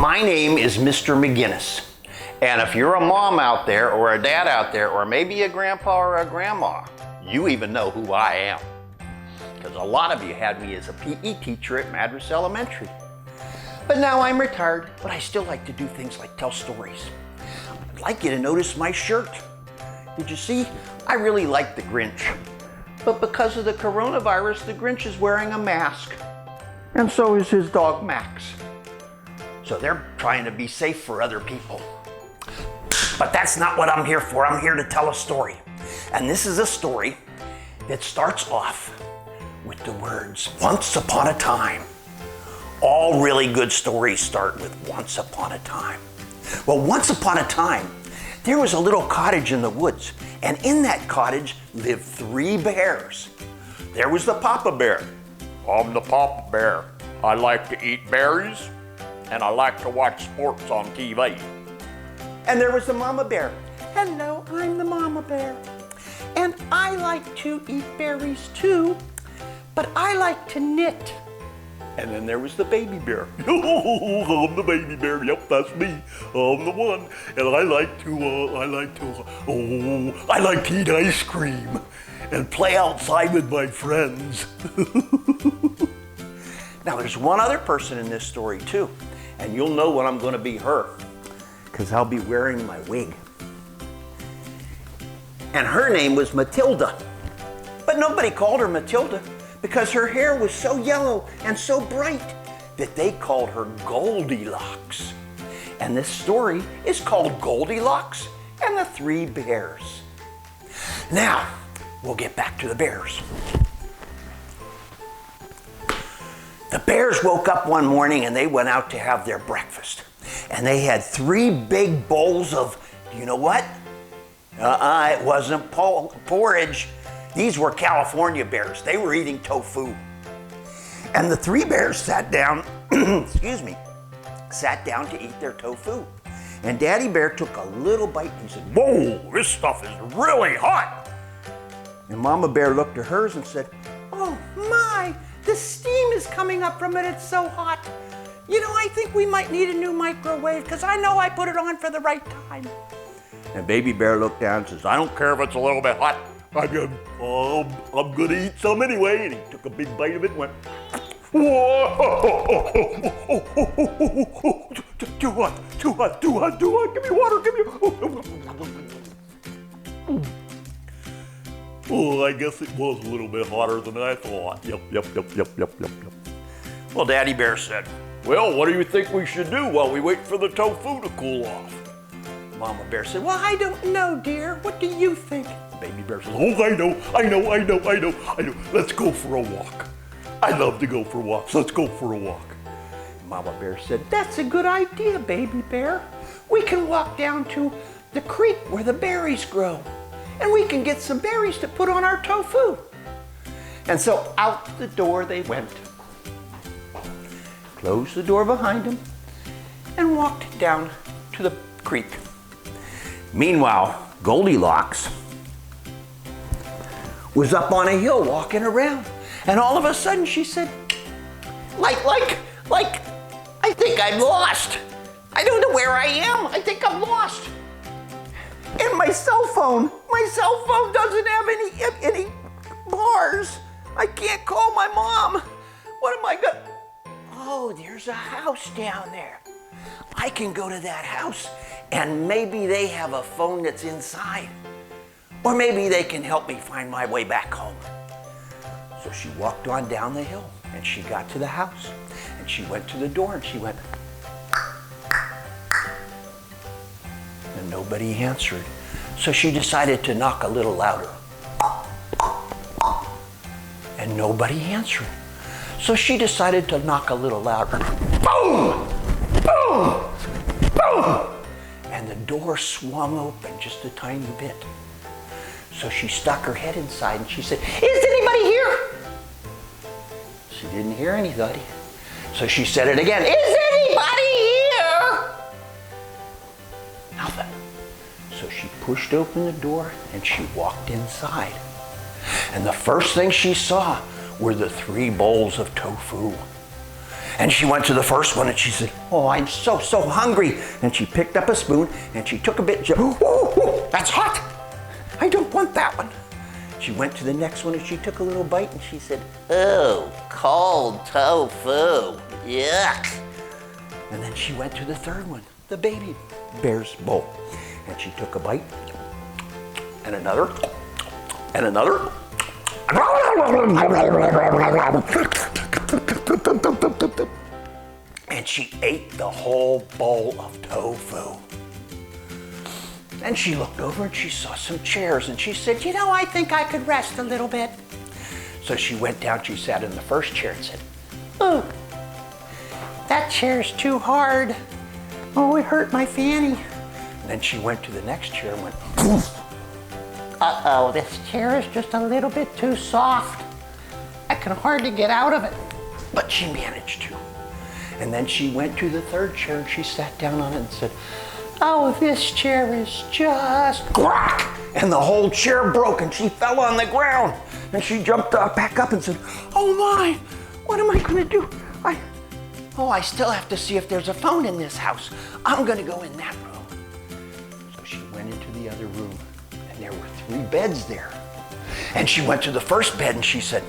My name is Mr. McGinnis. And if you're a mom out there or a dad out there or maybe a grandpa or a grandma, you even know who I am. Because a lot of you had me as a PE teacher at Madras Elementary. But now I'm retired, but I still like to do things like tell stories. I'd like you to notice my shirt. Did you see? I really like the Grinch. But because of the coronavirus, the Grinch is wearing a mask. And so is his dog Max. So they're trying to be safe for other people. But that's not what I'm here for. I'm here to tell a story. And this is a story that starts off with the words, once upon a time. All really good stories start with once upon a time. Well, once upon a time, there was a little cottage in the woods. And in that cottage lived 3 bears. There was the Papa Bear. I'm the Papa Bear. I like to eat berries, and I like to watch sports on TV. And there was the Mama Bear. Hello, I'm the Mama Bear. And I like to eat berries too, but I like to knit. And then there was the Baby Bear. I'm the Baby Bear. Yep, that's me. I'm the one. And I like to eat ice cream and play outside with my friends. Now, there's one other person in this story too, and you'll know when I'm going to be her, because I'll be wearing my wig. And her name was Matilda. But nobody called her Matilda because her hair was so yellow and so bright that they called her Goldilocks. And this story is called Goldilocks and the 3 Bears. Now, we'll get back to the bears. The bears woke up one morning and they went out to have their breakfast. And they had 3 big bowls of, do you know what? It wasn't porridge. These were California bears. They were eating tofu. And the 3 bears sat down, sat down to eat their tofu. And Daddy Bear took a little bite and he said, "Whoa, this stuff is really hot." And Mama Bear looked at hers and said, "Oh my, the steam is coming up from it. It's so hot. You know, I think we might need a new microwave because I know I put it on for the right time." And Baby Bear looked down and says, "I don't care if it's a little bit hot. I'm going to eat some anyway." And he took a big bite of it and went, "Whoa, too hot, too hot, too hot, too hot. Give me water, give me." Oh, I guess it was a little bit hotter than I thought. Yep. Well, Daddy Bear said, "Well, what do you think we should do while we wait for the tofu to cool off?" Mama Bear said, "Well, I don't know, dear. What do you think?" Baby Bear says, "Oh, I know. Let's go for a walk. I love to go for walks. Let's go for a walk." Mama Bear said, "That's a good idea, Baby Bear. We can walk down to the creek where the berries grow, and we can get some berries to put on our tofu." And so out the door they went, closed the door behind them, and walked down to the creek. Meanwhile, Goldilocks was up on a hill walking around, and all of a sudden she said, like, I think I'm lost. I don't know where I am. I think I'm lost. And my cell phone doesn't have any bars. I can't call my mom. What am I gonna? Oh, there's a house down there. I can go to that house and maybe they have a phone that's inside. Or maybe they can help me find my way back home. So she walked on down the hill and she got to the house and she went to the door and she went, and nobody answered. So she decided to knock a little louder. And nobody answered. So she decided to knock a little louder. Boom! Boom! Boom! And the door swung open just a tiny bit. So she stuck her head inside and she said, "Is anybody here?" She didn't hear anybody. So she said it again, "Is anybody here?" Nothing. So she pushed open the door and she walked inside. And the first thing she saw were the 3 bowls of tofu. And she went to the first one and she said, oh, I'm so hungry. And she picked up a spoon and she took a bit. Ooh, that's hot. I don't want that one. She went to the next one and she took a little bite and she said, oh, cold tofu, yuck. And then she went to the third one, the baby bear's bowl. And she took a bite and another and another. And she ate the whole bowl of tofu. And she looked over and she saw some chairs and she said, you know, I think I could rest a little bit. So she went down, she sat in the first chair and said, oh, that chair's too hard. Oh, it hurt my fanny. And then she went to the next chair and went, uh-oh, this chair is just a little bit too soft. I can hardly get out of it. But she managed to. And then she went to the third chair and she sat down on it and said, oh, this chair is just crack. And the whole chair broke and she fell on the ground. And she jumped back up and said, oh my, what am I gonna do? I still have to see if there's a phone in this house. I'm gonna go in that room. So she went into the other room and there were 3 beds there. And she went to the first bed and she said,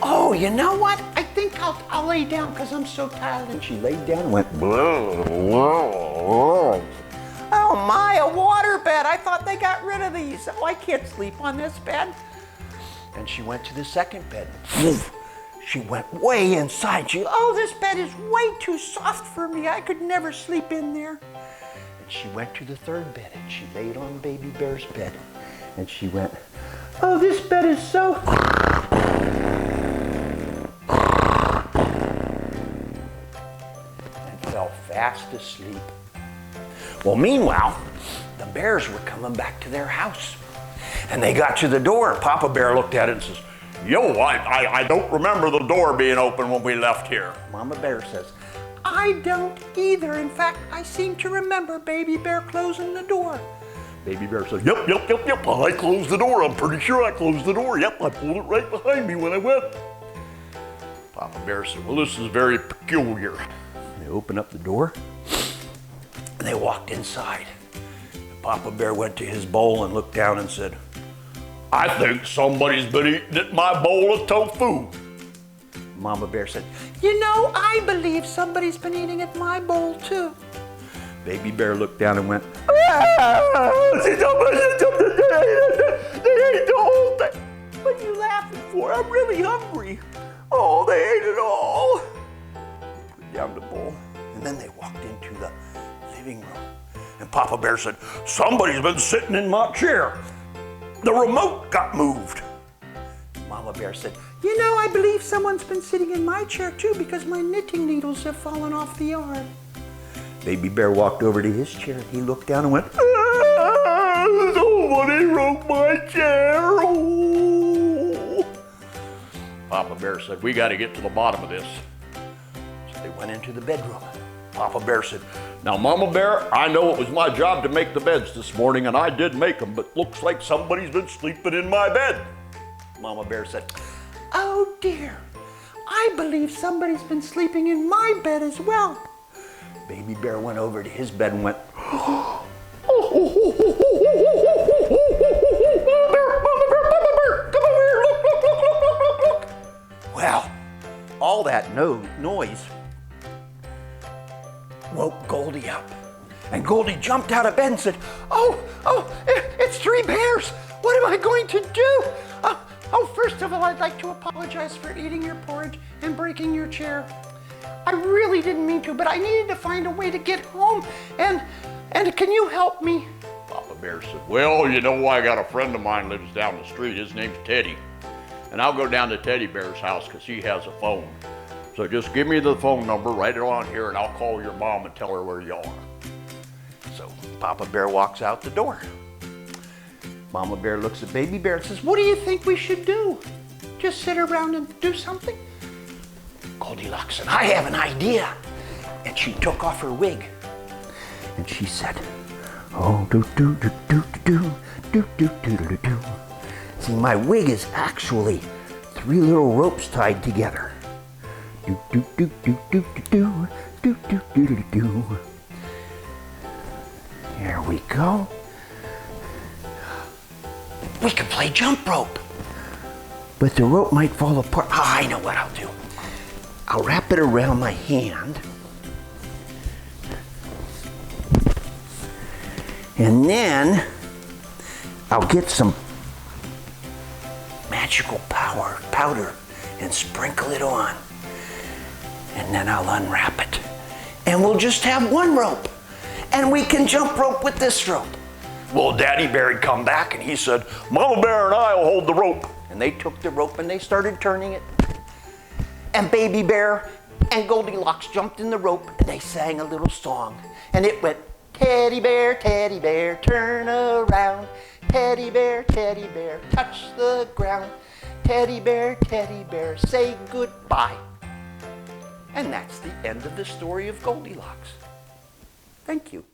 oh, you know what? I think I'll lay down because I'm so tired. And she laid down and went, oh my, a water bed. I thought they got rid of these. Oh, I can't sleep on this bed. And she went to the second bed. She went way inside. Oh, this bed is way too soft for me. I could never sleep in there. And she went to the third bed and she laid on Baby Bear's bed. And she went, oh, this bed is so... and fell fast asleep. Well, meanwhile, the bears were coming back to their house. And they got to the door. Papa Bear looked at it and says, yo, I don't remember the door being open when we left here. Mama Bear says, I don't either. In fact, I seem to remember Baby Bear closing the door. Baby Bear says, yep, I closed the door. I'm pretty sure I closed the door. Yep, I pulled it right behind me when I went. Papa Bear said, well, this is very peculiar. They opened up the door and they walked inside. Papa Bear went to his bowl and looked down and said, I think somebody's been eating at my bowl of tofu. Mama Bear said, you know, I believe somebody's been eating at my bowl too. Baby Bear looked down and went, they ate the whole thing. What are you laughing for? I'm really hungry. Oh, they ate it all. Put down the bowl. And then they walked into the living room. And Papa Bear said, somebody's been sitting in my chair. The remote got moved. Mama Bear said, you know, I believe someone's been sitting in my chair too because my knitting needles have fallen off the yarn. Baby Bear walked over to his chair. He looked down and went, somebody broke my chair. Oh. Papa Bear said, we got to get to the bottom of this. So they went into the bedroom. Papa Bear said, now, Mama Bear, I know it was my job to make the beds this morning, and I did make them, but looks like somebody's been sleeping in my bed. Mama Bear said, oh dear, I believe somebody's been sleeping in my bed as well. Baby Bear went over to his bed and went, Mama Bear, come over here, look. Well, all that noise woke Goldie up. And Goldie jumped out of bed and said, oh, it's 3 bears. What am I going to do? First of all, I'd like to apologize for eating your porridge and breaking your chair. I really didn't mean to, but I needed to find a way to get home. And can you help me? Papa Bear said, well, you know, I got a friend of mine lives down the street. His name's Teddy. And I'll go down to Teddy Bear's house because he has a phone. So just give me the phone number, write it on here, and I'll call your mom and tell her where you are. So Papa Bear walks out the door. Mama Bear looks at Baby Bear and says, what do you think we should do? Just sit around and do something? Goldilocks said, I have an idea. And she took off her wig. And she said, oh, do. See, my wig is actually 3 little ropes tied together. do do do do do do do do do do do. There we go. We could play jump rope, but the rope might fall apart. Ah, I know what I'll do. I'll wrap it around my hand, and then I'll get some magical powder and sprinkle it on, and then I'll unwrap it, and we'll just have one rope, and we can jump rope with this rope. Well, Daddy Bear had come back and he said, Mama Bear and I will hold the rope. And they took the rope and they started turning it. And Baby Bear and Goldilocks jumped in the rope and they sang a little song. And it went, Teddy Bear, turn around. Teddy Bear, touch the ground. Teddy Bear, say goodbye. And that's the end of the story of Goldilocks. Thank you.